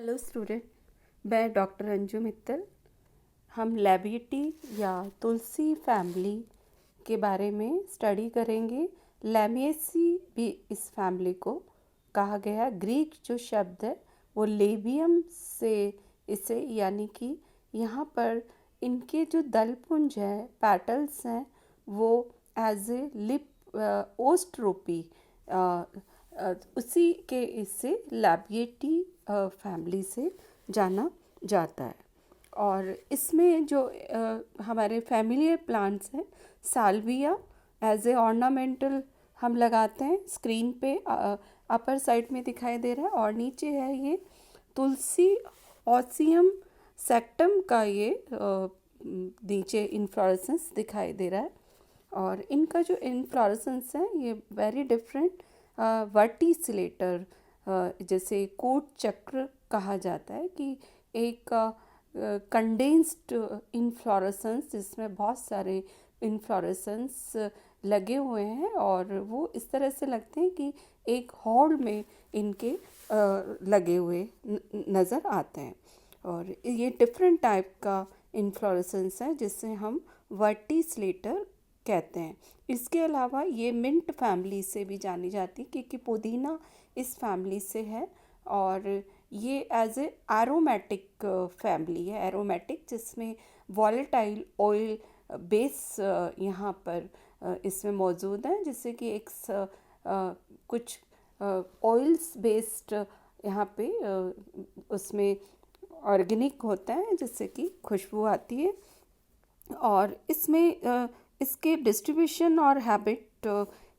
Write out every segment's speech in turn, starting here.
Hello student, मैं doctor Anju Mittal. हम लैबिएटी या तुलसी फैमिली के बारे में स्टडी करेंगे। लैमिएसी भी इस फैमिली को कहा गया। ग्रीक जो शब्द है वो लेबियम से इसे यानी कि यहाँ पर इनके जो दलपुंज है, पैटल्स हैं, वो एज ए लिप ओस्ट्रोपी उसी के इससे लैबिएटी फैमिली से जाना जाता है। और इसमें जो हमारे फैमिलियर प्लांट्स हैं, साल्विया एज ए ऑर्नामेंटल हम लगाते हैं। स्क्रीन पे अपर साइड में दिखाई दे रहा है, और नीचे है ये तुलसी ऑसियम सेक्टम का ये नीचे इन्फ्लोरेसेंस दिखाई दे रहा है। और इनका जो इन्फ्लोरेसेंस है ये वेरी डिफरेंट वर्टिसिलेटर जैसे कोट चक्र कहा जाता है कि एक कंडेंस्ड इन्फ्लोरेसेंस जिसमें बहुत सारे इन्फ्लोरेसेंस लगे हुए हैं, और वो इस तरह से लगते हैं कि एक हॉल में इनके लगे हुए नज़र आते हैं। और ये डिफरेंट टाइप का इन्फ्लोरेसेंस है जिससे हम वर्टिसिलेटर कहते हैं। इसके अलावा ये मिंट फैमिली से भी जानी जाती है क्योंकि पुदीना इस फैमिली से है। और ये एज ए एरोमेटिक फैमिली है, एरोमेटिक जिसमें वॉलेटाइल ऑयल बेस यहाँ पर इसमें मौजूद है, जिससे कि एक कुछ ऑयल्स बेस्ड यहाँ पे उसमें ऑर्गेनिक होता है जिससे कि खुशबू आती है। और इसमें इसके डिस्ट्रीब्यूशन और हैबिट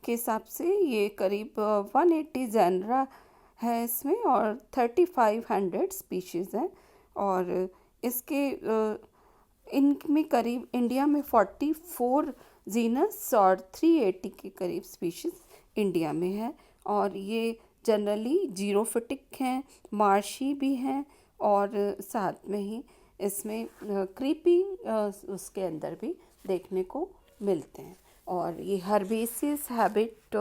के हिसाब से ये करीब 180 जेनरा है इसमें, और 3500 स्पीशीज़ हैं। और इसके इनमें करीब इंडिया में 44 जीनस और 380 के करीब स्पीशीज़ इंडिया में है। और ये जनरली जीरोफिटिक हैं, मार्शी भी हैं, और साथ में ही इसमें क्रीपिंग उसके अंदर भी देखने को मिलते हैं। और ये हर्बेसियस हैबिट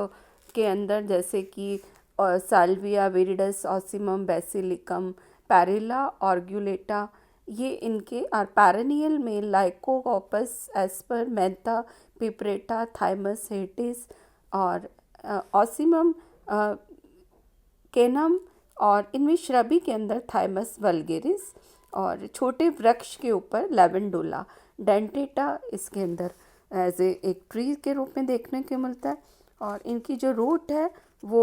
के अंदर जैसे कि साल्विया विरिडस ऑसिमम बेसिलिकम पैरेला ऑर्गुलेटा, ये इनके और पैरेनियल में लाइकोकॉपस एस्पर मेंथा पिपरेटा थाइमस हेटिस और ऑसिमम केनम, और इनमें श्रबी के अंदर थाइमस वल्गेरिस, और छोटे वृक्ष के ऊपर लेवेंडुला डेंटेटा इसके अंदर एज एक ट्री के रूप में देखने को मिलता है। और इनकी जो रूट है वो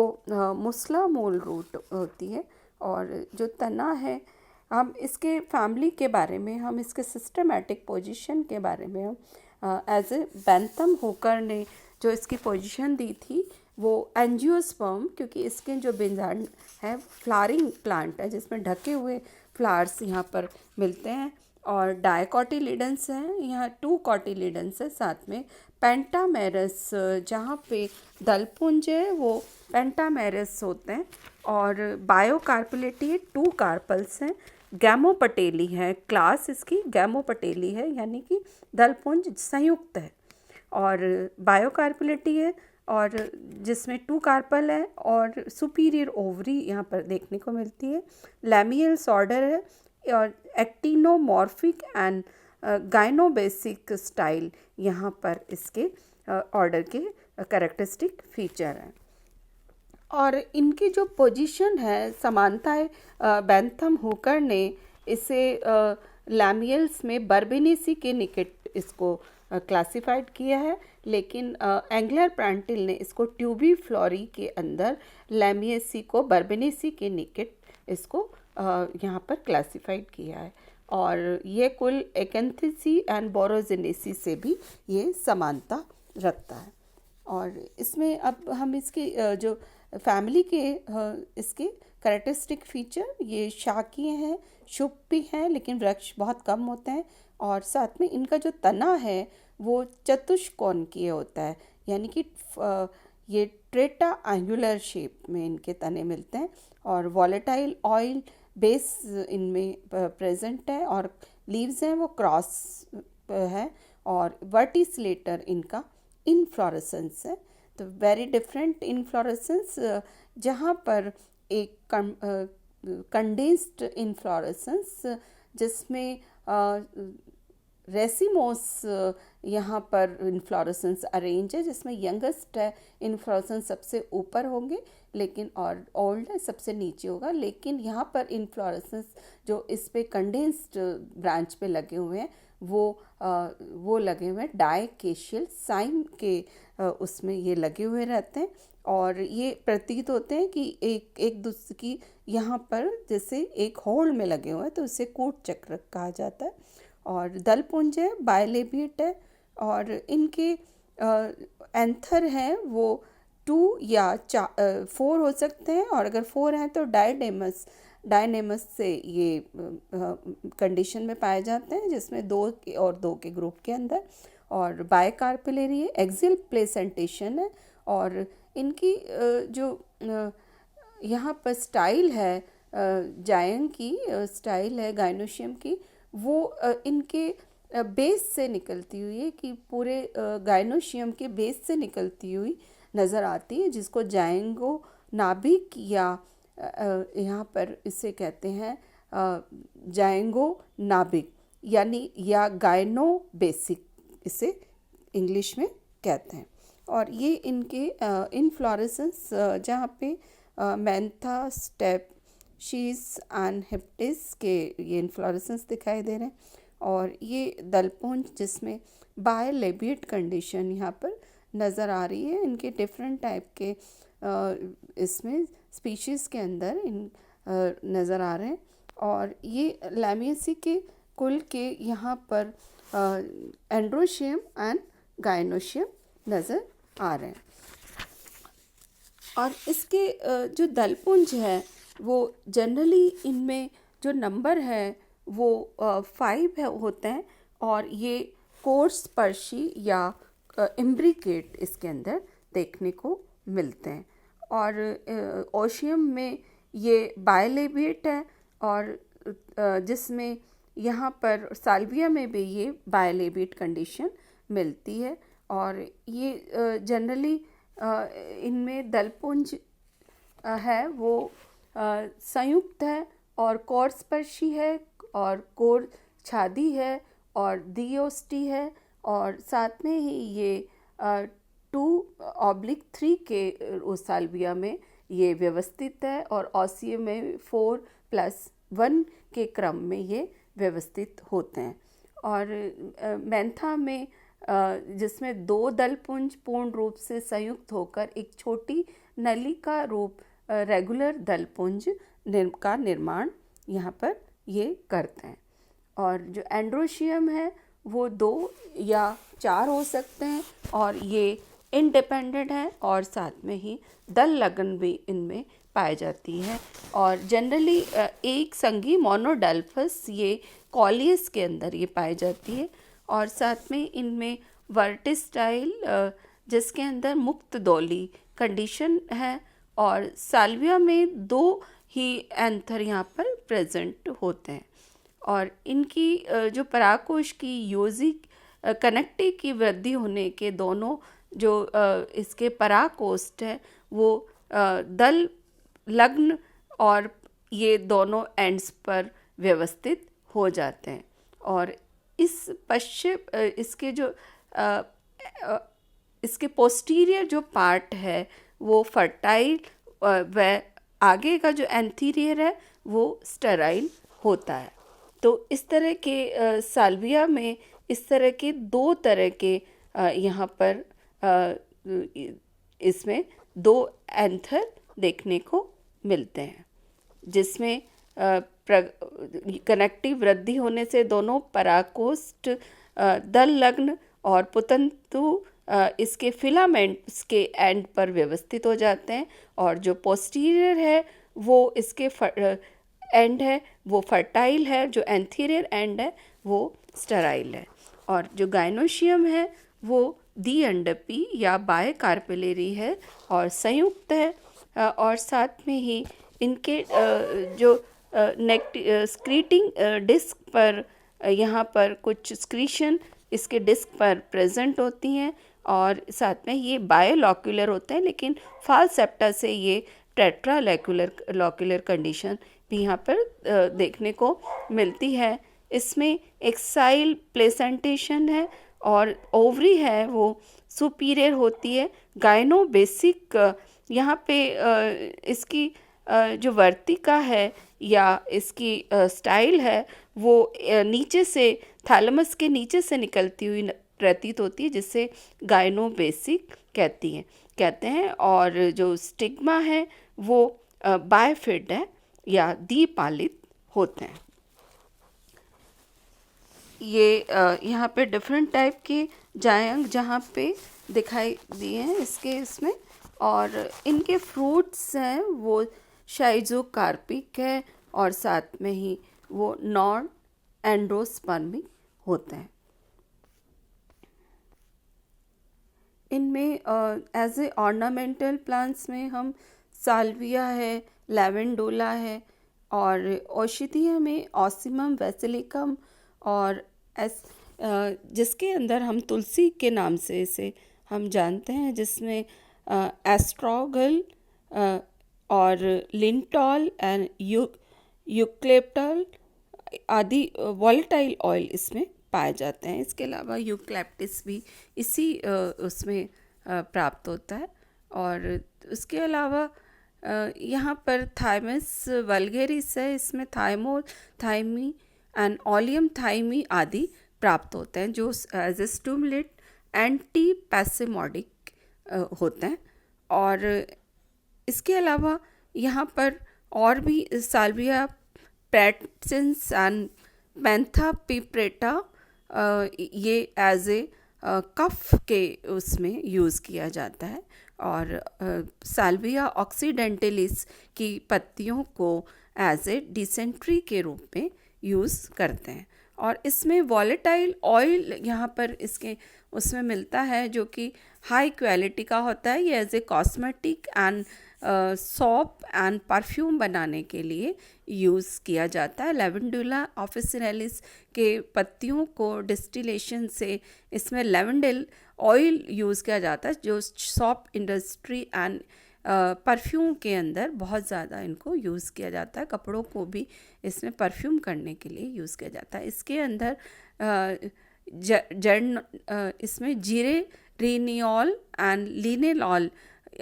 मुस्ला मूल रूट होती है। और जो तना है, हम इसके फैमिली के बारे में, हम इसके सिस्टमेटिक पोजीशन के बारे में हम एज ए बेंथम हुकर ने जो इसकी पोजीशन दी थी वो एंजियोस्पर्म, क्योंकि इसके जो बिंजान है फ्लावरिंग प्लांट है जिसमें ढके हुए फ्लावर्स यहाँ पर मिलते हैं। और डायकोटिलिडन्स हैं, यहाँ 2 कॉटिलिडन्स है, साथ में पेंटामेरस जहाँ पे दलपुंज है वो पेंटामेरस होते हैं। और बायोकार्पुलेटी 2 कार्पल्स हैं। गैमोपटेली है, क्लास इसकी गैमोपटेली है, यानी कि दलपुंज संयुक्त है। और बायोकार्पुलेटी है, और जिसमें 2 कार्पल है, और सुपीरियर ओवरी यहाँ पर देखने को मिलती है। लैमियल सॉर्डर है, और एक्टिनोमॉर्फिक एंड गाइनोबेसिक स्टाइल यहाँ पर इसके ऑर्डर के कैरेक्टरिस्टिक फीचर हैं। और इनकी जो पोजीशन है, समानता है, बेंथम हुकर ने इसे लैमियल्स में बर्बेनेसी के निकट इसको क्लासिफाइड किया है, लेकिन एंगलर प्रांटिल ने इसको ट्यूबी फ्लोरी के अंदर लैमियसी को बर्बेनेसी के निकट इसको यहाँ पर क्लासिफाइड किया है। और ये कुल एकेंथेसी एंड बोरोजेनेसी से भी ये समानता रखता है। और इसमें अब हम इसके जो फैमिली के इसके कैरेक्टरिस्टिक फीचर, ये शाकीय हैं, शुभ भी हैं, लेकिन वृक्ष बहुत कम होते हैं। और साथ में इनका जो तना है वो चतुष्कोणीय होता है, यानी कि ये ट्रेटा एंगुलर शेप में इनके तने मिलते हैं। और वॉलेटाइल ऑयल बेस इनमें प्रेजेंट है, और लीव्स हैं वो क्रॉस है। और वर्टिसिलेटर इनका इनफ्लोरेसेंस है। तो वेरी डिफरेंट इनफ्लोरेसेंस, जहाँ पर एक कंडेंस्ड इन्फ्लोरेसेंस, जिसमें रेसिमोस यहाँ पर इन्फ्लोरेसेंस अरेंज है, जिसमें यंगेस्ट है इन्फ्लोरेसेंस सबसे ऊपर होंगे, लेकिन और ओल्ड है सबसे नीचे होगा। लेकिन यहाँ पर इन्फ्लोरेसेंस जो इस पे कंडेंस्ड ब्रांच पे लगे हुए हैं वो लगे हुए हैं डायकेशियल साइम के उसमें ये लगे हुए रहते हैं, और ये प्रतीत होते हैं कि एक दूसरे की यहाँ पर जैसे एक होल में लगे हुए हैं, तो इसे कूट चक्र कहा जाता है। और दलपुंज है, बायलेबिएट है, और इनके एंथर हैं वो 2 या 4 हो सकते हैं, और अगर 4 हैं तो डायनेमस से ये कंडीशन में पाए जाते हैं, जिसमें 2 के और 2 के ग्रुप के अंदर। और बायकार्पिलरी है, एक्सियल प्लेसेंटेशन है, और इनकी जो यहाँ पर स्टाइल है जायंग की स्टाइल है गाइनोशियम की, वो इनके बेस से निकलती हुई है, कि पूरे गाइनोशियम के बेस से निकलती हुई नज़र आती है, जिसको जायंगो नाभिक या यहाँ पर इसे कहते हैं जायंगो नाभिक, यानी या गाइनो बेसिक इसे इंग्लिश में कहते हैं। और ये इनके इनफ्लोरेसेंस जहाँ पे मैंथा, स्टेप, शीज एंड हिप्टिस के ये इन्फ्लोरेसेंस दिखाई दे रहे हैं। और ये दलपुंज जिसमें बायलेबिएट कंडीशन यहाँ पर नज़र आ रही है, इनके डिफरेंट टाइप के इसमें स्पीशीज़ के अंदर नज़र आ रहे हैं। और ये लैमियेसी के कुल के यहाँ पर एंड्रोशियम एंड गाइनोशियम नज़र आ रहे हैं। और इसके जो दलपुंज है वो जनरली इनमें जो नंबर है वो 5 होते हैं, और ये कोर्स पर्शी या इम्ब्रिकेट इसके अंदर देखने को मिलते हैं। और ओशियम में ये बायलेबिएट है, और जिसमें यहाँ पर साल्विया में भी ये बायलेबिएट कंडीशन मिलती है। और ये जनरली इनमें दलपुंज है वो संयुक्त है, और कोर्सपर्शी है, और कोर छादी है, और दियोस्टी है, और साथ में ही ये 2/3 के ओसाल्विया में ये व्यवस्थित है, और ऑसियम में 4+1 के क्रम में ये व्यवस्थित होते हैं। और मैंथा में जिसमें 2 दलपुंज पूर्ण रूप से संयुक्त होकर एक छोटी नली का रूप रेगुलर दलपुंज का निर्माण यहाँ पर ये करते हैं। और जो एंड्रोशियम है वो 2 या 4 हो सकते हैं, और ये इंडिपेंडेंट है, और साथ में ही दल लगन भी इनमें पाई जाती है। और जनरली एक संगी मोनोडल्फस ये कॉलियस के अंदर ये पाई जाती है, और साथ में इनमें वर्टिस्टाइल जिसके अंदर मुक्त दौली कंडीशन है, और साल्विया में 2 ही एंथर यहाँ पर प्रेजेंट होते हैं। और इनकी जो परागकोश की योजिक कनेक्टी की वृद्धि होने के दोनों जो इसके परागकोष्ठ है वो दल लग्न और ये दोनों एंड्स पर व्यवस्थित हो जाते हैं। और इस पश्चिम इसके जो इसके पोस्टीरियर जो पार्ट है वो फर्टाइल व आगे का जो एंथीरियर है वो स्टेराइल होता है। तो इस तरह के साल्विया में इस तरह के 2 तरह के यहाँ पर इसमें 2 एंथर देखने को मिलते हैं, जिसमें कनेक्टिव वृद्धि होने से दोनों पराकोष्ठ दल लग्न और पुतंतु इसके फिलामेंट्स के एंड पर व्यवस्थित हो जाते हैं, और जो पोस्टीरियर है वो इसके एंड है वो फर्टाइल है, जो एंथीरियर एंड है वो स्टेराइल है। और जो गाइनोशियम है वो द्विअंडपी या बायकार्पिलरी है और संयुक्त है, और साथ में ही इनके जो स्क्रीटिंग डिस्क पर यहाँ पर कुछ स्क्रीशन इसके डिस्क पर प्रेजेंट होती हैं, और साथ में ये बायोलॉक्यूलर होते हैं, लेकिन फाल्सेप्टा से ये टेट्रालॉक्यूलर कंडीशन भी यहाँ पर देखने को मिलती है। इसमें एक्साइल प्लेसेंटेशन है और ओवरी है वो सुपीरियर होती है। गायनो बेसिक यहाँ पे इसकी जो वर्तिका है या इसकी स्टाइल है वो नीचे से थैलेमस के नीचे से निकलती हुई प्रतीत होती है, जिसे गायनो बेसिक कहते हैं। और जो स्टिग्मा है वो बायफिड है या द्विपालित होते हैं। ये यहाँ पे डिफरेंट टाइप के जायंग जहाँ पे दिखाई दिए हैं इसमें, और इनके फ्रूट्स हैं वो शाइजोकार्पिक है और साथ में ही वो नॉन एंडोस्पर्मिक होते हैं। इनमें एज ए ऑर्नामेंटल प्लांट्स में हम साल्विया है, लेवेंडोला है, और औषधीय में ऑसिमम वेसिलिकम और जिसके अंदर हम तुलसी के नाम से इसे हम जानते हैं, जिसमें एस्ट्रोगल और लिंटॉल एंड यूक्लिप्टल आदि वॉलेटाइल ऑयल इसमें पाए जाते हैं। इसके अलावा यूक्लिप्टस भी इसी उसमें प्राप्त होता है। और उसके अलावा यहाँ पर थाइमस वल्गेरिस है, इसमें थाइमोल, थाइमी एंड ओलियम थाइमी आदि प्राप्त होते हैं, जो एज ए स्टिमुलेट एंटी पैसिमोडिक होते हैं। और इसके अलावा यहाँ पर और भी साल्विया पैटसिंस एंड पैंथा पिप्रेटा ये एज ए कफ के उसमें यूज़ किया जाता है। और साल्विया ऑक्सीडेंटलिस की पत्तियों को एज ए डिसेंट्री के रूप में यूज़ करते हैं। और इसमें वॉलेटाइल ऑयल यहाँ पर इसके उसमें मिलता है, जो कि हाई क्वालिटी का होता है। ये as a cosmetic and soap and perfume बनाने के लिए यूज़ किया जाता है। लेवेंडुला ऑफिसिनालिस के पत्तियों को डिस्टिलेशन से इसमें लेवेंडल ऑयल यूज़ किया जाता है, जो सॉप इंडस्ट्री एंड परफ्यूम के अंदर बहुत ज़्यादा इनको यूज़ किया जाता है। कपड़ों को भी इसमें परफ्यूम करने के लिए यूज़ किया जाता है। इसके अंदर इसमें जीरे रिनियोल एंड लिनेलॉल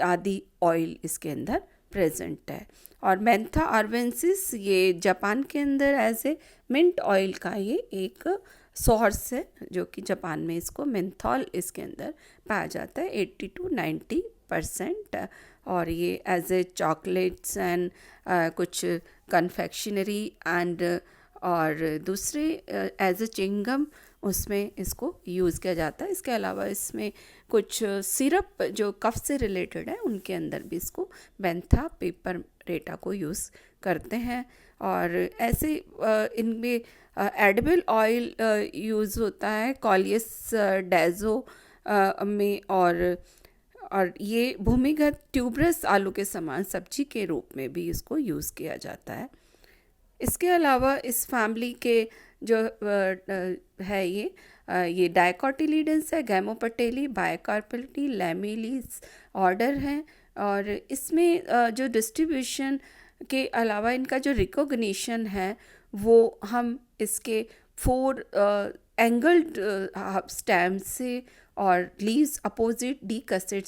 आदि ऑयल इसके अंदर प्रेजेंट है। और मेंथा आर्वेंसिस ये जापान के अंदर एज ए मिंट ऑयल का ये एक सोर्स है, जो कि जापान में इसको मेंथॉल इसके अंदर पाया जाता है 80 to 90%। और ये एज ए चॉकलेट्स एंड कुछ कन्फेक्शनरी एंड और दूसरे एज ए चिंगम उसमें इसको यूज़ किया जाता है। इसके अलावा इसमें कुछ सिरप जो कफ से रिलेटेड है उनके अंदर भी इसको बेंथा पेपरमेटा को यूज़ करते हैं। और ऐसे इनमें एडिबल ऑयल यूज़ होता है कॉलियस डेजो में, और ये भूमिगत ट्यूबरस आलू के समान सब्जी के रूप में भी इसको यूज़ किया जाता है। इसके अलावा इस फैमिली के जो है ये डाइकोटिलीडेंस है, गैमोपटेली, बायकार्पेटी, लैमेलिस ऑर्डर हैं। और इसमें जो डिस्ट्रीब्यूशन के अलावा इनका जो रिकॉग्निशन है वो हम इसके 4 एंगल्ड स्टेम से और लीव्स अपोजिट डीकसेट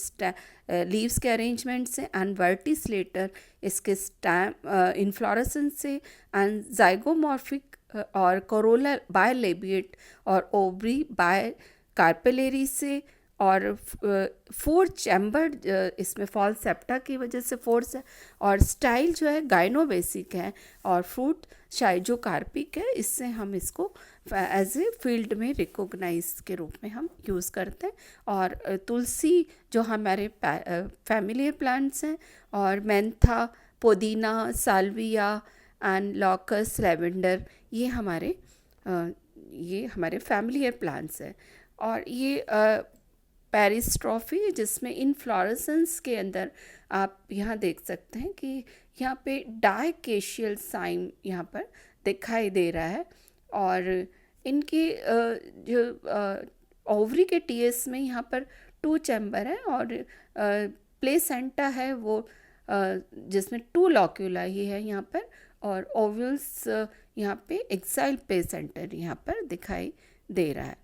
लीव्स के अरेंजमेंट से एंड वर्टिसलेटर इसके स्टैम इन्फ्लोरेसेंस से एंड जाइगोमॉर्फिक और कोरोला बायलेबिएट और ओवरी बाय कार्पेलरी से, और 4 चैम्बर्ड इसमें फॉल सेप्टा की वजह से 4 है। और स्टाइल जो है गाइनोबेसिक है और फ्रूट शाइजोकार्पिक है। इससे हम इसको एज ए फील्ड में रिकॉग्नाइज के रूप में हम यूज़ करते हैं। और तुलसी जो हमारे फैमिलियर प्लांट्स हैं, और मेंथा, पुदीना, साल्विया एंड लॉकस, लेवेंडर ये हमारे फैमिलियर प्लांट्स हैं। और ये पेरिस्ट्रॉफी जिसमें इनफ्लोरेसेंस के अंदर आप यहाँ देख सकते हैं कि यहाँ पे डायकेशियल साइन यहाँ पर दिखाई दे रहा है। और इनके जो ओवरी के टीएस में यहाँ पर 2 चैम्बर है, और प्लेसेंटा है वो जिसमें 2 लॉक्यूला ही है यहाँ पर, और ओवल्स यहाँ पे एक्साइल पे सेंटर यहाँ पर दिखाई दे रहा है।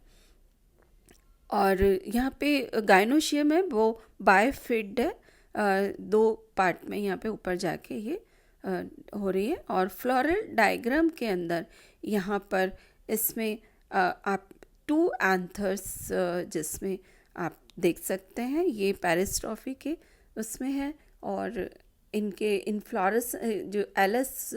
और यहाँ पे गाइनोशियम है वो बायफिड है, दो पार्ट में यहाँ पे ऊपर जाके ये हो रही है। और फ्लोरल डायग्राम के अंदर यहाँ पर इसमें आप 2 एंथर्स जिसमें आप देख सकते हैं, ये पेरिस्ट्रॉफी के उसमें है। और इनके इनफ्लोरस जो एलस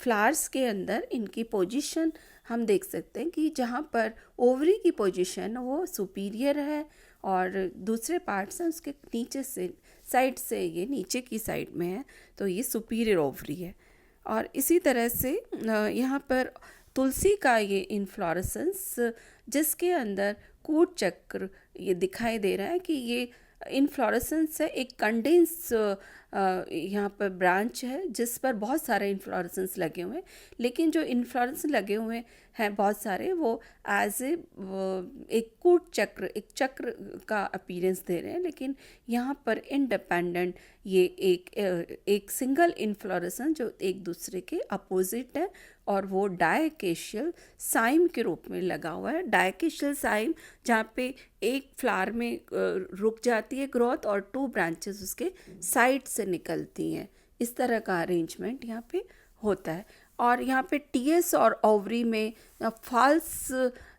फ्लावर्स के अंदर इनकी पोजीशन हम देख सकते हैं कि जहाँ पर ओवरी की पोजीशन वो सुपीरियर है और दूसरे पार्ट्स हैं उसके नीचे से साइड से ये नीचे की साइड में है, तो ये सुपीरियर ओवरी है। और इसी तरह से यहाँ पर तुलसी का ये इन्फ्लोरेसेंस जिसके अंदर कूट चक्र ये दिखाई दे रहा है कि ये इन्फ्लोरेसेंस है, एक कंडेंस यहाँ पर ब्रांच है जिस पर बहुत सारे इन्फ्लोरेसेंस लगे हुए हैं। लेकिन जो इन्फ्लोरेसेंस लगे हुए हैं बहुत सारे, वो एज ए एक कूट चक्र, एक चक्र का अपीयरेंस दे रहे हैं। लेकिन यहाँ पर इंडिपेंडेंट ये एक सिंगल इन्फ्लोरेसेंस जो एक दूसरे के अपोजिट है और वो डायकेशियल साइम के रूप में लगा हुआ है। डायकेशियल साइम जहाँ पे एक फ्लावर में रुक जाती है ग्रोथ और 2 ब्रांचेस उसके साइड से निकलती हैं, इस तरह का अरेंजमेंट यहाँ पे होता है। और यहाँ पे टीएस और ओवरी में फॉल्स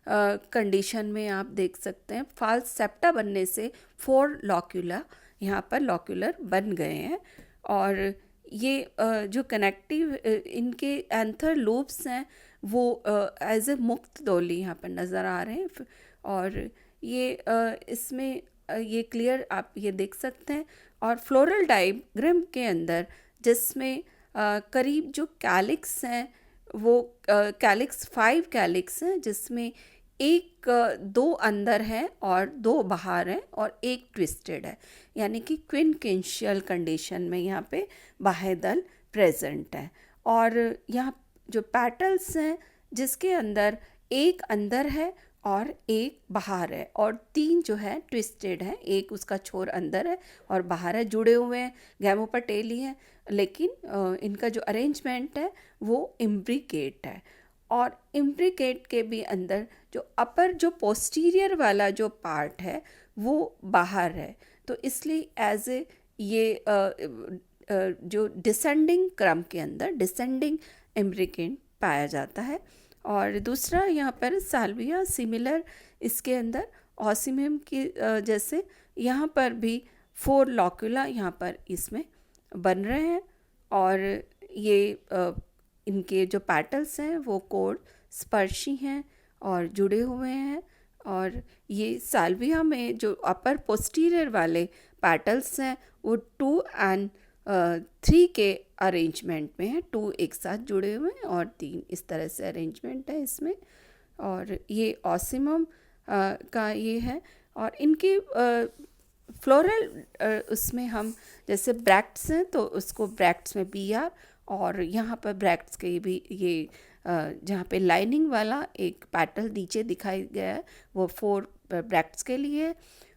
कंडीशन में आप देख सकते हैं, फॉल्स सेप्टा बनने से 4 लॉक्यूला यहाँ पर लॉक्यूलर बन गए हैं। और ये जो कनेक्टिव इनके एंथर लूप्स हैं वो एज ए मुक्त डोली यहाँ पर नज़र आ रहे हैं। और ये इसमें ये क्लियर आप ये देख सकते हैं। और फ्लोरल डायग्राम के अंदर जिसमें करीब जो कैलिक्स हैं वो कैलिक्स 5 कैलिक्स हैं, जिसमें एक 2 अंदर है और 2 बाहर हैं और एक ट्विस्टेड है, यानी कि क्विनकेंशियल कंडीशन में यहाँ पे बाह्य दल प्रेजेंट है। और यहाँ जो पेटल्स हैं जिसके अंदर एक अंदर है और एक बाहर है और 3 जो है ट्विस्टेड है, एक उसका छोर अंदर है और बाहर है, जुड़े हुए हैं, गैमोपेटेली हैं। लेकिन इनका जो अरेंजमेंट है वो इम्ब्रिकेट है। और इम्ब्रिकेट के भी अंदर जो अपर जो पोस्टीरियर वाला जो पार्ट है वो बाहर है, तो इसलिए एज ए ये जो डिसेंडिंग क्रम के अंदर डिसेंडिंग इम्ब्रिकेट पाया जाता है। और दूसरा यहाँ पर साल्विया सिमिलर इसके अंदर ऑसिमियम की जैसे यहाँ पर भी 4 लॉक्यूला यहाँ पर इसमें बन रहे हैं। और ये इनके जो पेटल्स हैं वो कोड स्पर्शी हैं और जुड़े हुए हैं। और ये साल्विया में जो अपर पोस्टीरियर वाले पेटल्स हैं वो 2 और 3 के अरेंजमेंट में है, 2 एक साथ जुड़े हुए हैं और 3 इस तरह से अरेंजमेंट है इसमें। और ये ऑसिमम का ये है। और इनके फ्लोरल उसमें हम जैसे ब्रैक्ट्स हैं तो उसको ब्रैक्ट्स में BR, और यहाँ पर ब्रैक्ट्स के भी ये जहाँ पे लाइनिंग वाला एक पैटल नीचे दिखाई गया है वो 4 ब्रैक्ट्स के लिए।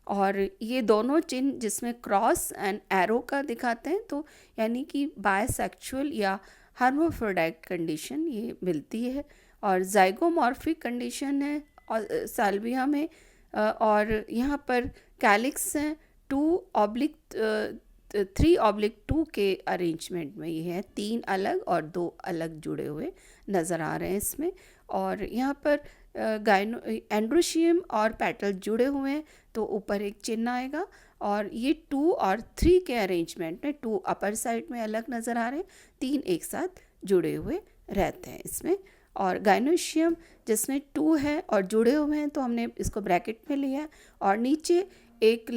और ये दोनों चिन्ह जिसमें क्रॉस एंड एरो का दिखाते हैं, तो यानी कि बायसेक्सुअल या हर्माफ्रोडाइट कंडीशन ये मिलती है। और जाइगोमॉर्फिक कंडीशन है और साल्विया में। और यहाँ पर कैलिक्स हैं 3/2 के अरेंजमेंट में ये है, 3 अलग और 2 अलग जुड़े हुए नज़र आ रहे हैं इसमें। और यहाँ पर एंड्रोशियम और पेटल जुड़े हुए हैं तो ऊपर एक चिन्ह आएगा। और ये 2 और 3 के अरेंजमेंट में 2 अपर साइड में अलग नज़र आ रहे हैं, 3 एक साथ जुड़े हुए रहते हैं इसमें। और गाइनोशियम जिसमें 2 है और जुड़े हुए हैं तो हमने इसको ब्रैकेट में लिया। और नीचे एक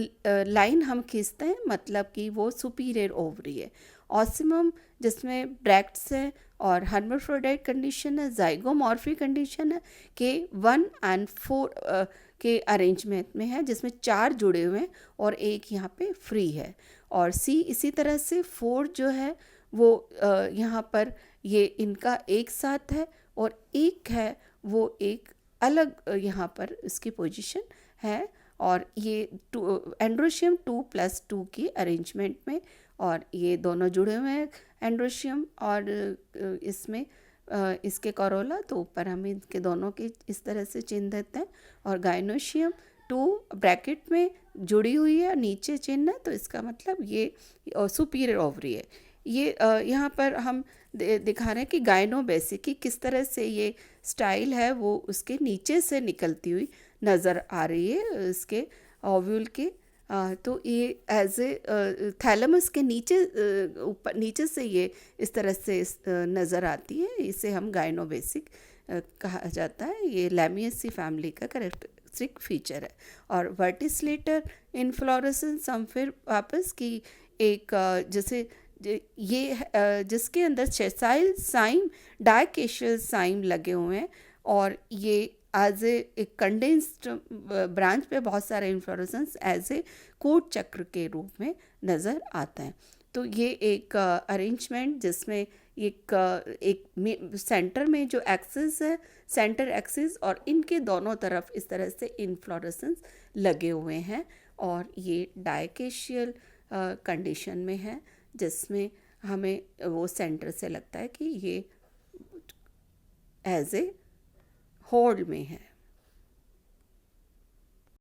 लाइन हम खींचते हैं, मतलब कि वो सुपीरियर ओवरी है। ऑसिमम जिसमें ब्रैक्ट्स है और हर्माफ्रोडाइट कंडीशन है, जाइगोमॉर्फिक कंडीशन है के 1 और 4 के अरेंजमेंट में है, जिसमें 4 जुड़े हुए हैं और एक यहाँ पे फ्री है। और सी इसी तरह से 4 जो है वो यहाँ पर ये इनका एक साथ है और एक है वो एक अलग यहाँ पर इसकी पोजीशन है। और ये एंड्रोशियम 2+2 की अरेंजमेंट में, और ये दोनों जुड़े हुए हैं एंड्रोशियम, और इसमें इसके करोला, तो ऊपर हम इनके दोनों के इस तरह से चिन्ह देते हैं, और गाइनोशियम 2 ब्रैकेट में जुड़ी हुई है, नीचे चिन्ह है, तो इसका मतलब ये सुपीरियर ओवरी है। ये यहाँ पर हम दिखा रहे हैं कि गाइनोबेसिकी किस तरह से ये स्टाइल है वो उसके नीचे से निकलती हुई नज़र आ रही है इसके ओव्यूल के। तो ये एज ए थैलेमस के नीचे ऊपर नीचे से ये इस तरह से नज़र आती है, इसे हम गाइनोबेसिक कहा जाता है। ये लैमियेसी फैमिली का कैरेक्टरिस्टिक फीचर है। और वर्टिसलेटर इनफ्लोरेसेंस हम फिर वापस की एक जैसे ये जिसके अंदर सेसाइल साइम, डायकेशियल साइम लगे हुए हैं, और ये एज ए कंडेंस्ड ब्रांच पे बहुत सारे इन्फ्लोरेसेंस एज ए कोट चक्र के रूप में नज़र आता है। तो ये एक अरेंजमेंट जिसमें एक सेंटर में जो एक्सिस है, सेंटर एक्सिस, और इनके दोनों तरफ इस तरह से इन्फ्लोरेसेंस लगे हुए हैं, और ये डायकेशियल कंडीशन में है, जिसमें हमें वो सेंटर से लगता है कि ये एज ए होल्ड में है।